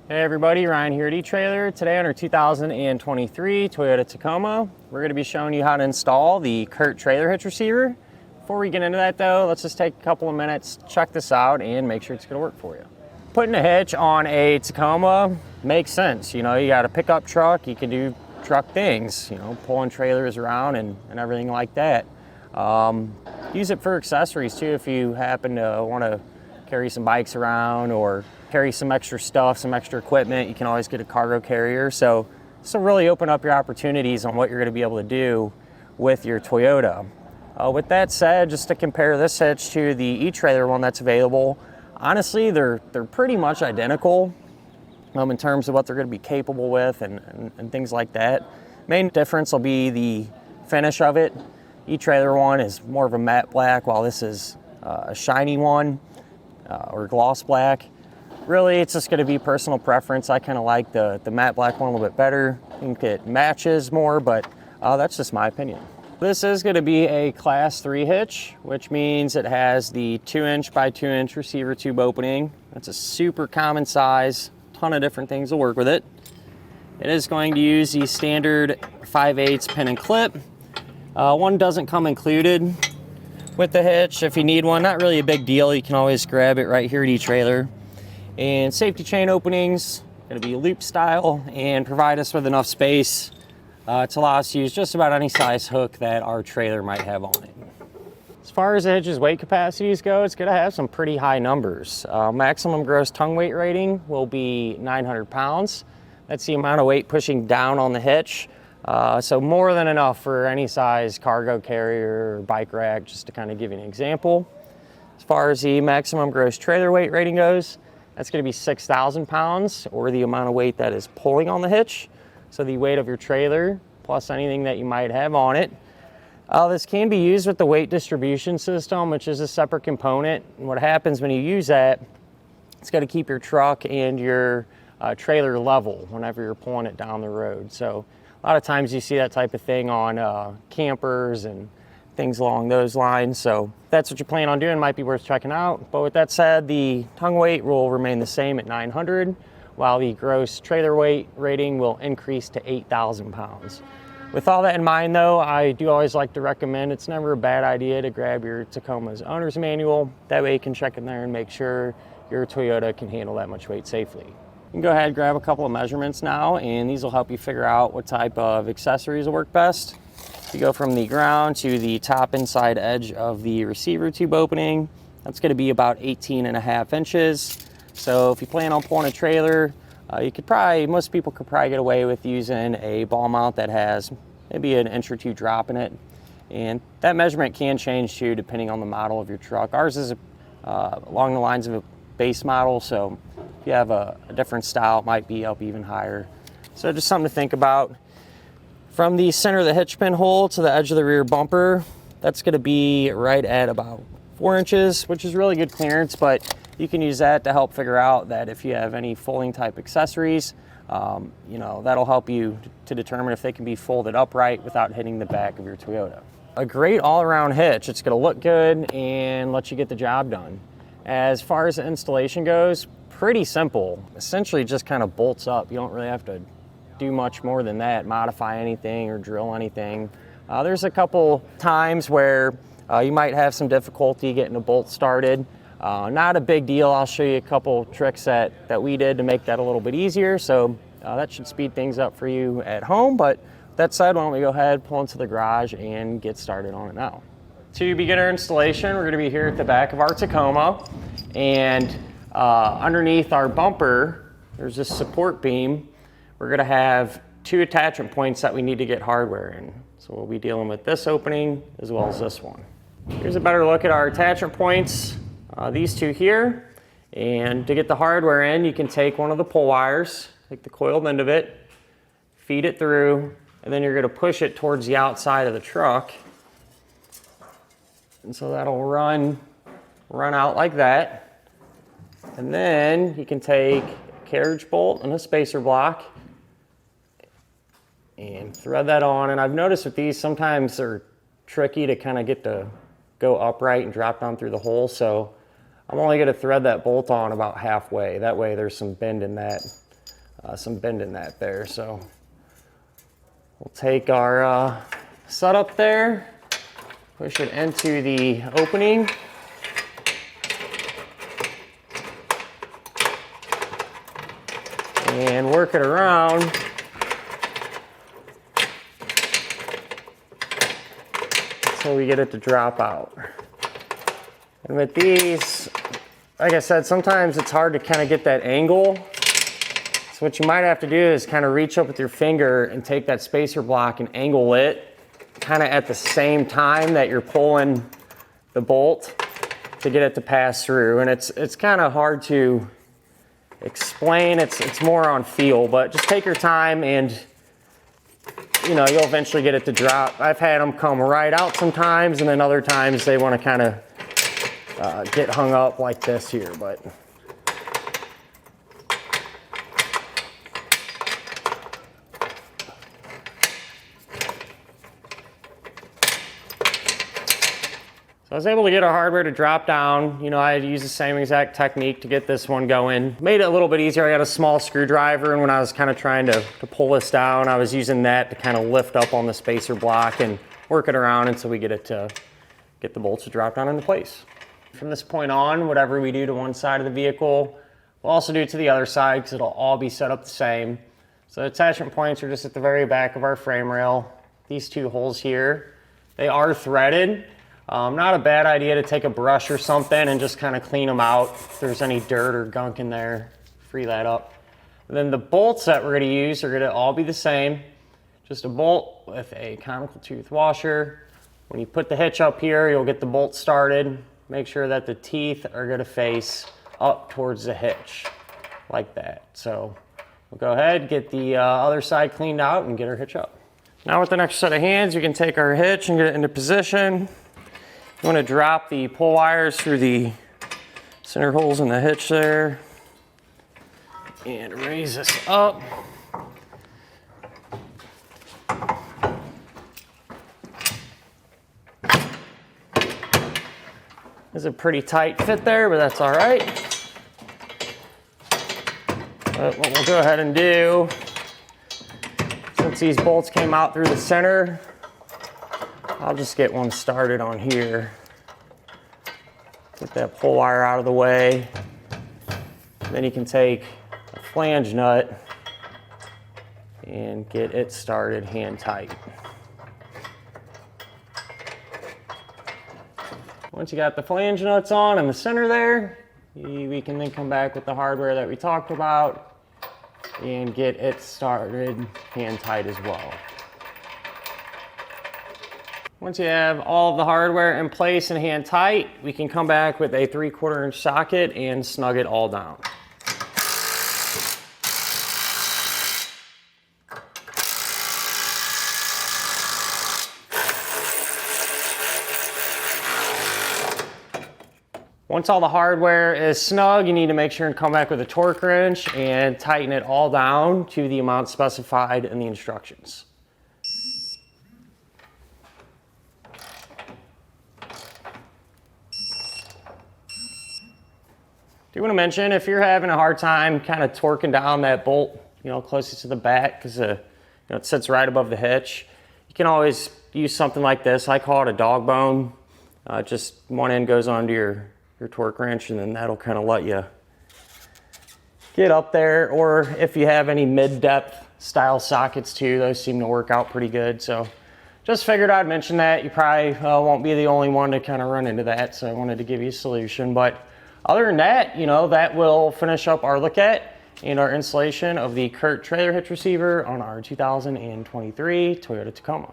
Hey everybody, Ryan here at eTrailer. Today on our 2023 Toyota Tacoma, we're going to be showing you how to install the CURT Trailer Hitch receiver. Before we get into that though, let's just take a couple of minutes, check this out, and make sure it's going to work for you. Putting a hitch on a Tacoma makes sense. You know, you got a pickup truck, you can do truck things, you know, pulling trailers around and everything like that. Use it for accessories too if you happen to want to carry some bikes around or carry some extra stuff, some extra equipment. You can always get a cargo carrier. So this will really open up your opportunities on what you're going to be able to do with your Toyota. With that said, just to compare this hitch to the eTrailer one that's available, honestly, they're pretty much identical in terms of what they're going to be capable with and things like that. Main difference will be the finish of it. eTrailer one is more of a matte black, while this is a shiny one or gloss black. Really, it's just going to be personal preference. I kind of like the matte black one a little bit better. I think it matches more, but that's just my opinion. This is going to be a Class 3 hitch, which means it has the 2" by 2" receiver tube opening. That's a super common size, ton of different things will work with it. It is going to use the standard 5/8 pin and clip. One doesn't come included with the hitch. If you need one, not really a big deal. You can always grab it right here at eTrailer. And safety chain openings, going to be loop style and provide us with enough space to allow us to use just about any size hook that our trailer might have on it. As far as the hitch's weight capacities go, it's going to have some pretty high numbers. Maximum gross tongue weight rating will be 900 pounds. That's the amount of weight pushing down on the hitch. So more than enough for any size cargo carrier or bike rack, just to kind of give you an example. As far as the maximum gross trailer weight rating goes, that's going to be 6,000 pounds, or the amount of weight that is pulling on the hitch. So the weight of your trailer plus anything that you might have on it. This can be used with the weight distribution system, which is a separate component. And what happens when you use that, it's going to keep your truck and your trailer level whenever you're pulling it down the road. So a lot of times you see that type of thing on campers and things along those lines. So if that's what you plan on doing, might be worth checking out. But with that said, the tongue weight will remain the same at 900, while the gross trailer weight rating will increase to 8,000 pounds. With all that in mind though, I do always like to recommend it's never a bad idea to grab your Tacoma's owner's manual. That way you can check in there and make sure your Toyota can handle that much weight safely. You can go ahead and grab a couple of measurements now, and these will help you figure out what type of accessories will work best. You go from the ground to the top inside edge of the receiver tube opening. That's going to be about 18.5 inches. So if you plan on pulling a trailer, most people could probably get away with using a ball mount that has maybe an inch or two drop in it. And that measurement can change too, depending on the model of your truck. Ours is along the lines of a base model, so if you have a different style, it might be up even higher. So just something to think about. From the center of the hitch pin hole to the edge of the rear bumper, that's going to be right at about 4 inches, which is really good clearance, but you can use that to help figure out that if you have any folding type accessories, that'll help you to determine if they can be folded upright without hitting the back of your Toyota. A great all-around hitch. It's going to look good and let you get the job done. As far as the installation goes, pretty simple. Essentially just kind of bolts up. You don't really have to do much more than that, modify anything or drill anything. There's a couple times where you might have some difficulty getting a bolt started. Not a big deal. I'll show you a couple tricks that we did to make that a little bit easier. So that should speed things up for you at home. But that said, why don't we go ahead, pull into the garage and get started on it now. To begin our installation, we're going to be here at the back of our Tacoma, and underneath our bumper, there's this support beam. We're going to have 2 attachment points that we need to get hardware in. So we'll be dealing with this opening as well as this one. Here's a better look at our attachment points, these 2 here. And to get the hardware in, you can take one of the pull wires, take the coiled end of it, feed it through, and then you're going to push it towards the outside of the truck. And so that'll run out like that. And then you can take a carriage bolt and a spacer block and thread that on. And I've noticed with these, sometimes they're tricky to kind of get to go upright and drop down through the hole. So I'm only going to thread that bolt on about halfway. That way there's some bend in that some bend in that there. So we'll take our setup there, push it into the opening. And work it around until we get it to drop out. And with these, like I said, sometimes it's hard to kind of get that angle. So what you might have to do is kind of reach up with your finger and take that spacer block and angle it kind of at the same time that you're pulling the bolt to get it to pass through. And it's kind of hard to explain. It's more on feel, but just take your time and you'll eventually get it to drop. I've had them come right out sometimes, and then other times they want to kind of get hung up like this here, but I was able to get our hardware to drop down. I had used the same exact technique to get this one going. Made it a little bit easier. I got a small screwdriver, and when I was kind of trying to pull this down, I was using that to kind of lift up on the spacer block and work it around until we get it to get the bolts to drop down into place. From this point on, whatever we do to one side of the vehicle, we'll also do it to the other side because it'll all be set up the same. So the attachment points are just at the very back of our frame rail. These two holes here, they are threaded. Not a bad idea to take a brush or something and just kind of clean them out. If there's any dirt or gunk in there, free that up. And then the bolts that we're going to use are going to all be the same. Just a bolt with a conical tooth washer. When you put the hitch up here, you'll get the bolt started. Make sure that the teeth are going to face up towards the hitch, like that. So we'll go ahead, get the other side cleaned out and get our hitch up. Now with the next set of hands, we can take our hitch and get it into position. You want to drop the pull wires through the center holes in the hitch there and raise this up. There's a pretty tight fit there, but that's all right. But what we'll go ahead and do, since these bolts came out through the center, I'll just get one started on here. Get that pull wire out of the way. Then you can take a flange nut and get it started hand tight. Once you got the flange nuts on in the center there, we can then come back with the hardware that we talked about and get it started hand tight as well. Once you have all of the hardware in place and hand tight, we can come back with a 3/4 inch socket and snug it all down. Once all the hardware is snug, you need to make sure and come back with a torque wrench and tighten it all down to the amount specified in the instructions. Do want to mention, if you're having a hard time kind of torquing down that bolt, closest to the back, because it sits right above the hitch, you can always use something like this. I call it a dog bone. Just one end goes onto your torque wrench, and then that'll kind of let you get up there. Or if you have any mid-depth style sockets too, those seem to work out pretty good. So just figured I'd mention that. You probably won't be the only one to kind of run into that, so I wanted to give you a solution. But other than that, that will finish up our look at and our installation of the CURT Trailer Hitch receiver on our 2023 Toyota Tacoma.